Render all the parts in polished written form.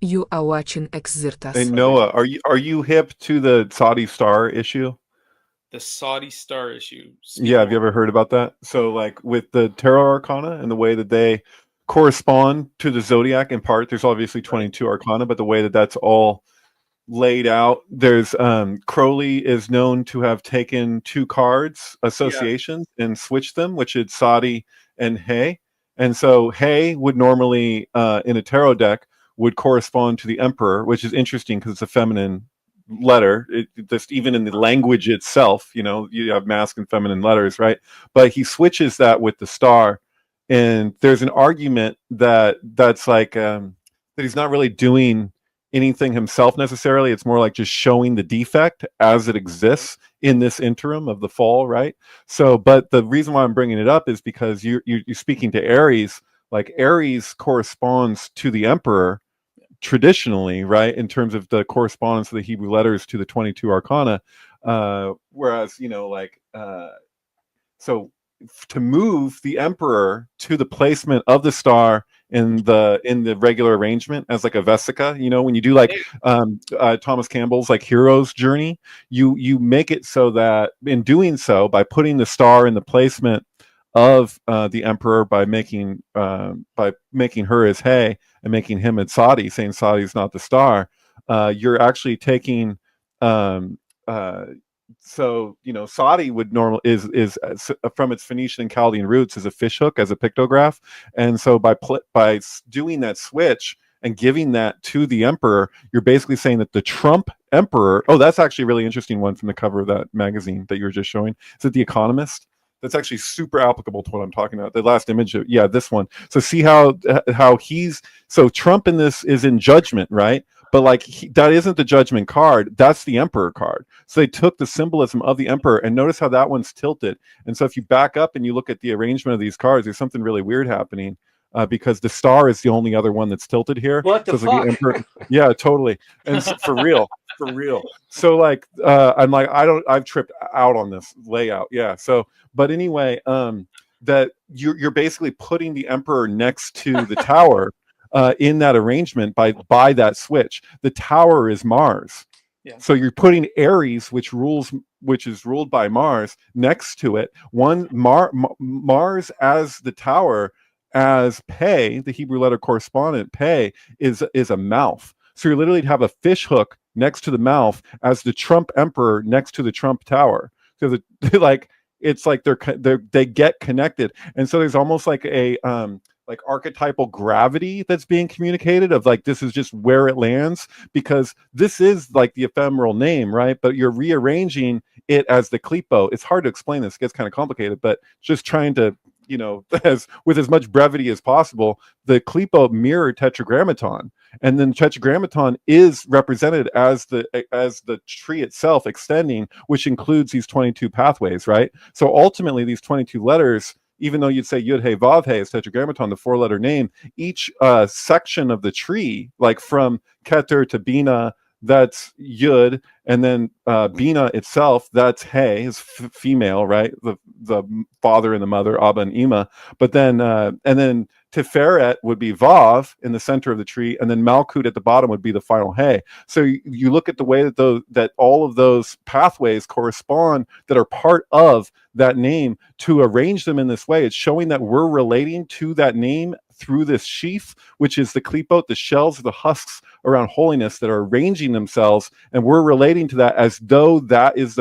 You are watching Xirtus. And Noah, are you hip to the Saudi star issue? The Saudi star issue. Yeah, Speak have you more. ever heard about that? So, like with the tarot arcana and the way that they correspond to the zodiac in part, there's obviously Right. 22 arcana, but the way that that's all laid out, there's Crowley is known to have taken two cards, Yeah. associations, and switched them, which is Sadi and Hay. And so Hay would normally, in a tarot deck, would correspond to the Emperor, which is interesting because it's a feminine letter. Just even in the language itself, you have masculine, feminine letters, right? But he switches that with the star, and there's an argument that that's like that he's not really doing anything himself necessarily. It's more like just showing the defect as it exists in this interim of the fall, right? So, but the reason why I'm bringing it up is because you're speaking to Aries. Like Aries corresponds to the Emperor traditionally, right, in terms of the correspondence of the Hebrew letters to the 22 Arcana. Whereas, so to move the Emperor to the placement of the star in the regular arrangement as like a vesica, when you do like Thomas Campbell's like hero's journey, you make it so that in doing so, by putting the star in the placement of the Emperor, by making her as Hay and making him as Sadi, saying Sadi is not the star, you're actually taking um, uh, so Sadi would normal is from its Phoenician and Chaldean roots as a fishhook, as a pictograph. And so by doing that switch and giving that to the Emperor, you're basically saying that the Trump Emperor. Oh, that's actually a really interesting one from the cover of that magazine that you were just showing. Is it The Economist? That's actually super applicable to what I'm talking about. The last image, yeah, this one. So see how he's so Trump in this is in judgment, right? But like that isn't the judgment card. That's the Emperor card. So they took the symbolism of the Emperor, and notice how that one's tilted. And so if you back up and you look at the arrangement of these cards, there's something really weird happening. Because the star is the only other one that's tilted here. What the So it's like the fuck? Emperor. Yeah, totally. And so, for real. So like, I'm like, I've tripped out on this layout. Yeah. So, but anyway, that you're basically putting the Emperor next to the Tower in that arrangement by that switch. The Tower is Mars. Yeah. So you're putting Aries, which is ruled by Mars, next to it. Mars as the Tower, as Pe, the Hebrew letter correspondent, Pe is a mouth. So you literally have a fish hook next to the mouth as the Trump Emperor next to the Trump Tower. So like it's like they get connected, and so there's almost like a like archetypal gravity that's being communicated of like this is just where it lands, because this is like the ephemeral name, right? But you're rearranging it as the clipo. It's hard to explain this, it gets kind of complicated, but just trying to as with as much brevity as possible, the clipo mirrored tetragrammaton, and then tetragrammaton is represented as the tree itself extending, which includes these 22 pathways, right? So ultimately these 22 letters, even though you'd say Yud Hey Vav Hey is tetragrammaton, the four-letter name, each section of the tree, like from Keter to Bina, that's Yud, and then Bina itself, that's Hey, is female, right? The father and the mother, Abba and Ima. But then and then Tiferet would be Vav in the center of the tree, and then Malkut at the bottom would be the final Hey. So you look at the way that all of those pathways correspond, that are part of that name, to arrange them in this way. It's showing that we're relating to that name through this sheath, which is the klipot, the shells or the husks around holiness that are arranging themselves, and we're relating to that as though that is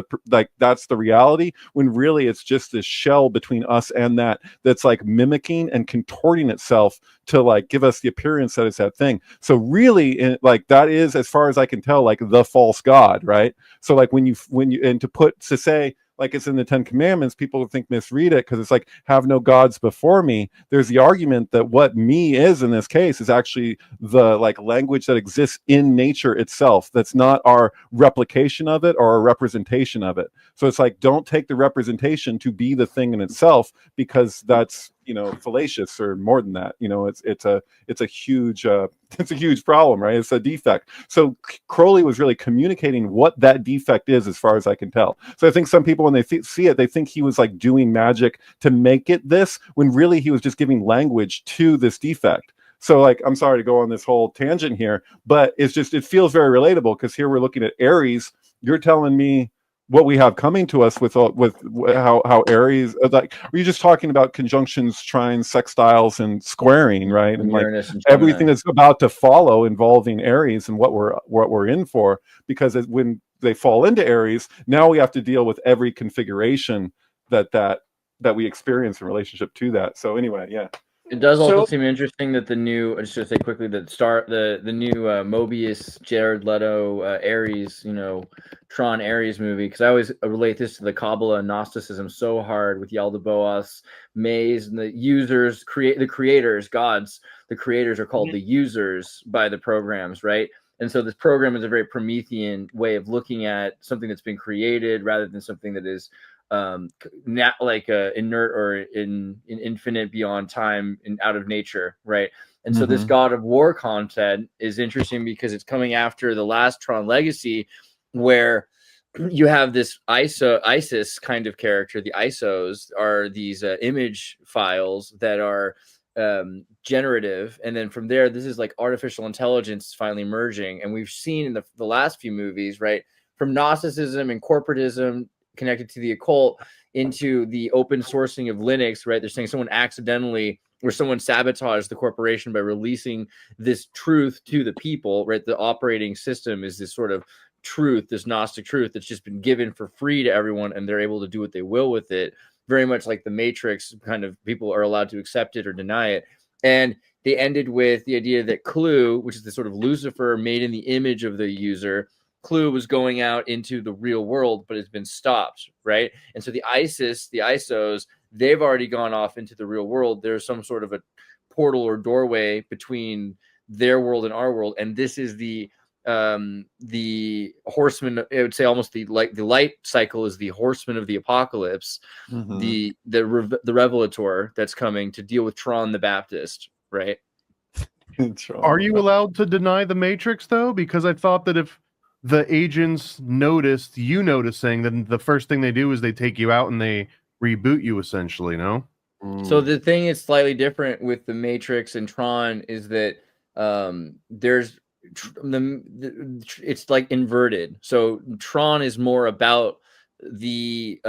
that's the reality, when really it's just this shell between us and that's like mimicking and contorting itself to like give us the appearance that it's that thing. So really, like that is, as far as I can tell, like the false god, right? So like when you and to say like it's in the Ten Commandments, people think misread it because it's like, have no gods before me. There's the argument that what me is in this case is actually the like language that exists in nature itself. That's not our replication of it or a representation of it. So it's like, don't take the representation to be the thing in itself, because that's fallacious, or more than that. It's a huge it's a huge problem, right? It's a defect. So Crowley was really communicating what that defect is, as far as I can tell. So I think some people, when they see it, they think he was like doing magic to make it this, when really he was just giving language to this defect. So like, I'm sorry to go on this whole tangent here, but it feels very relatable, because here we're looking at Aries. You're telling me what we have coming to us with how Aries, like, were you just talking about conjunctions, trines, sextiles, and squaring, right? And like Uranus and everything Gemini. that's about to follow involving Aries and what we're in for, because when they fall into Aries, now we have to deal with every configuration that we experience in relationship to that. So anyway, yeah. It does also So- seem interesting that the new, just to say quickly, that the new Mobius, Jared Leto, Aries, Tron Aries movie, because I always relate this to the Kabbalah and Gnosticism so hard with Yaldabaoth, Maze, and the users, the creators, gods. The creators are called the users by the programs, right? And so this program is a very Promethean way of looking at something that's been created rather than something that is not like inert or in infinite, beyond time and out of nature, right? And so this God of War content is interesting because it's coming after the last Tron Legacy, where you have this ISIS kind of character. The ISOs are these image files that are generative, and then from there, this is like artificial intelligence finally merging. And we've seen in the last few movies, right, from Gnosticism and corporatism connected to the occult into the open sourcing of Linux, right? They're saying someone accidentally or someone sabotaged the corporation by releasing this truth to the people, right? The operating system is this sort of truth, this Gnostic truth that's just been given for free to everyone, and they're able to do what they will with it. Very much like the Matrix, kind of people are allowed to accept it or deny it. And they ended with the idea that Clue, which is the sort of Lucifer made in the image of the user, Clue was going out into the real world, but it's been stopped, right? And so the ISOs, they've already gone off into the real world. There's some sort of a portal or doorway between their world and our world, and this is the horseman. I would say almost the light cycle is the horseman of the apocalypse, the revelator that's coming to deal with Tron the Baptist, right? Are you allowed to deny the Matrix though? Because I thought that if the agents noticed you noticing, then the first thing they do is they take you out and they reboot you, essentially. No. So the thing is slightly different with the Matrix and Tron is that there's it's like inverted. So Tron is more about the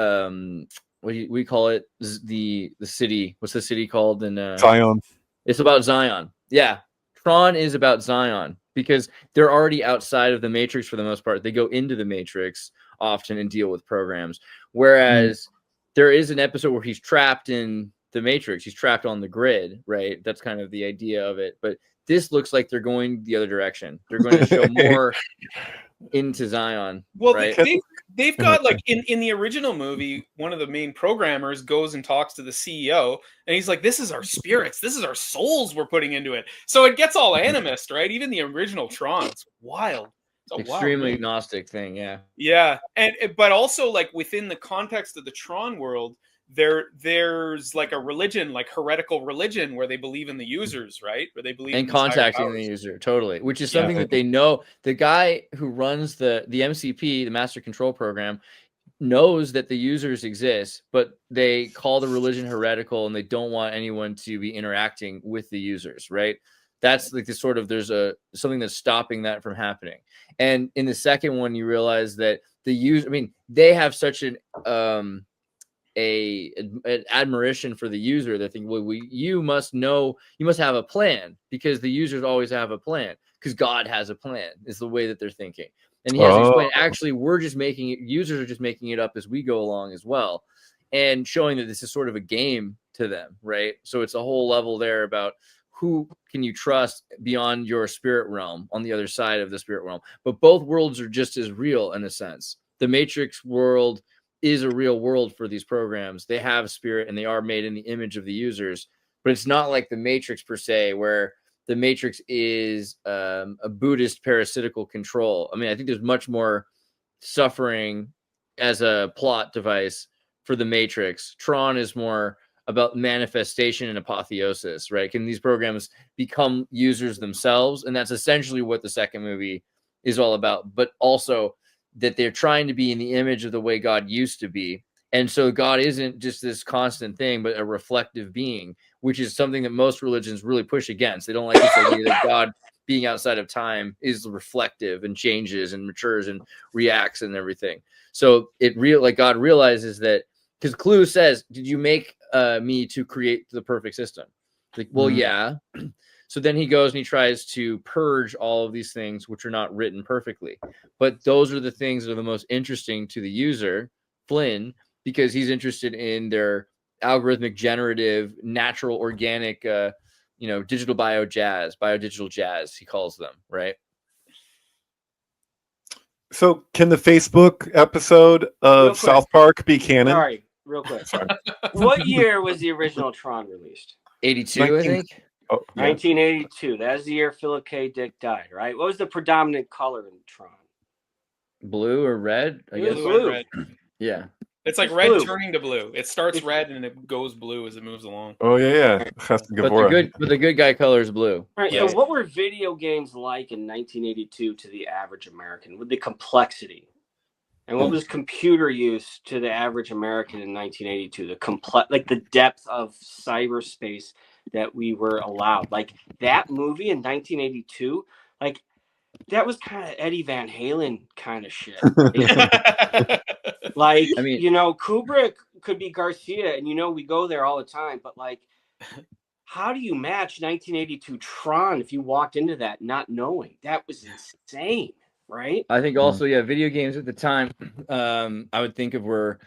what do we call it, the city. What's the city called in Zion? It's about Zion. Yeah, Tron is about Zion because they're already outside of the Matrix for the most part. They go into the Matrix often and deal with programs, whereas there is an episode where he's trapped in the Matrix. He's trapped on the grid, right? That's kind of the idea of it. But this looks like they're going the other direction. They're going to show more into Zion. Well, right? they've got, like, in the original movie, one of the main programmers goes and talks to the CEO, and he's like, "This is our spirits, this is our souls we're putting into it." So it gets all animist, right? Even the original Tron, it's wild. It's extremely agnostic thing, yeah. Yeah, but also, like, within the context of the Tron world, there's like a religion, like heretical religion, where they believe in the users, right? Where they believe in contacting the user, totally, which is something that they know. The guy who runs the MCP, the Master Control Program, knows that the users exist, but they call the religion heretical, and they don't want anyone to be interacting with the users, right? That's like the sort of, there's something that's stopping that from happening. And in the second one, you realize that the user, I mean, they have such an admiration for the user. They think, well, you must have a plan, because the users always have a plan, because God has a plan, is the way that they're thinking. And he has to explain, actually, users are just making it up as we go along as well, and showing that this is sort of a game to them, right? So it's a whole level there about who can you trust beyond your spirit realm, on the other side of the spirit realm. But both worlds are just as real in a sense. The Matrix world is a real world for these programs. They have spirit, and they are made in the image of the users, but it's not like the Matrix per se, where the Matrix is a Buddhist parasitical control. I mean, I think there's much more suffering as a plot device for the Matrix. Tron is more about manifestation and apotheosis, right? Can these programs become users themselves? And that's essentially what the second movie is all about, but also that they're trying to be in the image of the way God used to be. And so God isn't just this constant thing, but a reflective being, which is something that most religions really push against. They don't like this idea that God being outside of time is reflective and changes and matures and reacts and everything. So God realizes that, because Clue says, did you make me to create the perfect system? Like, well, yeah. So then he goes and he tries to purge all of these things which are not written perfectly. But those are the things that are the most interesting to the user, Flynn, because he's interested in their algorithmic, generative, natural, organic, digital biodigital jazz, he calls them, right? So can the Facebook episode of South Park be canon? Sorry, real quick. What year was the original Tron released? 82, I think. Oh, yeah. 1982. That's the year Philip K. Dick died, right? What was the predominant color in Tron? Blue or red? I guess. Blue. Red. Yeah. It's like red turning to blue. It starts red and it goes blue as it moves along. Oh yeah. But the good guy color is blue. All right. Yeah. So what were video games like in 1982 to the average American with the complexity? And what was computer use to the average American in 1982? The depth of cyberspace that we were allowed. Like that movie in 1982, like that was kind of Eddie Van Halen kind of shit. Like, I mean, Kubrick could be Garcia, and we go there all the time. But like, how do you match 1982 Tron if you walked into that not knowing? That was insane, right? I think also, video games at the time, I would think of were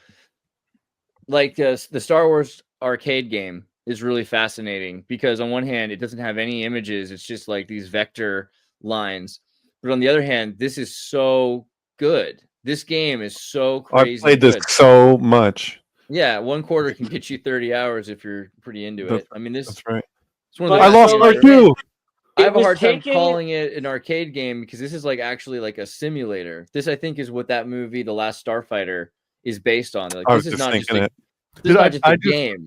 like the Star Wars arcade game is really fascinating because on one hand, it doesn't have any images. It's just like these vector lines. But on the other hand, this is so good. This game is so crazy. I've played good. this so much. Yeah, 1 quarter can get you 30 hours if you're pretty into it. I mean, That's right. It's one of I lost my two. I have a hard time calling it an arcade game because this is actually like a simulator. This, I think, is what that movie, The Last Starfighter, is based on. Like, this is not just a game,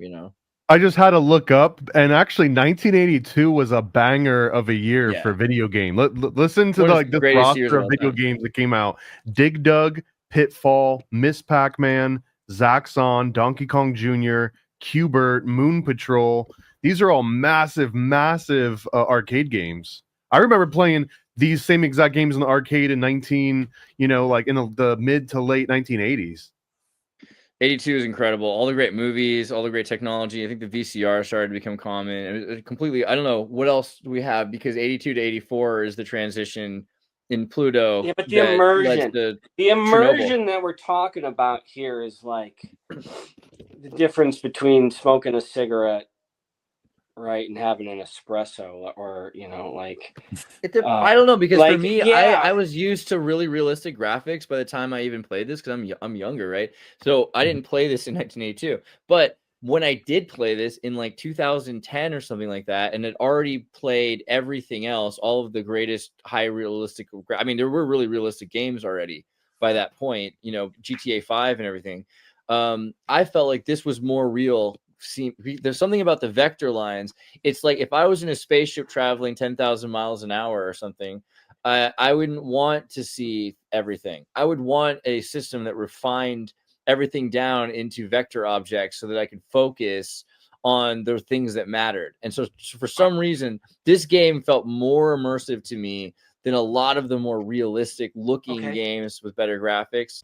I just had to look up, and actually, 1982 was a banger of a year for video game. Listen to the roster of video games that came out: Dig Dug, Pitfall, Miss Pac-Man, Zaxxon, Donkey Kong Jr., Q*bert, Moon Patrol. These are all massive arcade games. I remember playing these same exact games in the arcade in in the mid to late 1980s. 82 is incredible. All the great movies, all the great technology. I think the VCR started to become common. It was completely, I don't know what else do we have, because 82 to 84 is the transition in Pluto. Yeah, but the immersion that we're talking about here is like the difference between smoking a cigarette, right, and having an espresso, or I don't know, because for me, I was used to really realistic graphics by the time I even played this, because I'm younger, right? So I didn't play this in 1982, but when I did play this in 2010 or something like that, and it already played everything else, all of the greatest high realistic, I mean, there were really realistic games already by that point, GTA 5 and everything. I felt like this was more real. There's something about the vector lines. It's like if I was in a spaceship traveling 10,000 miles an hour or something, I wouldn't want to see everything. I would want a system that refined everything down into vector objects so that I could focus on the things that mattered. And so for some reason, this game felt more immersive to me than a lot of the more realistic looking games with better graphics.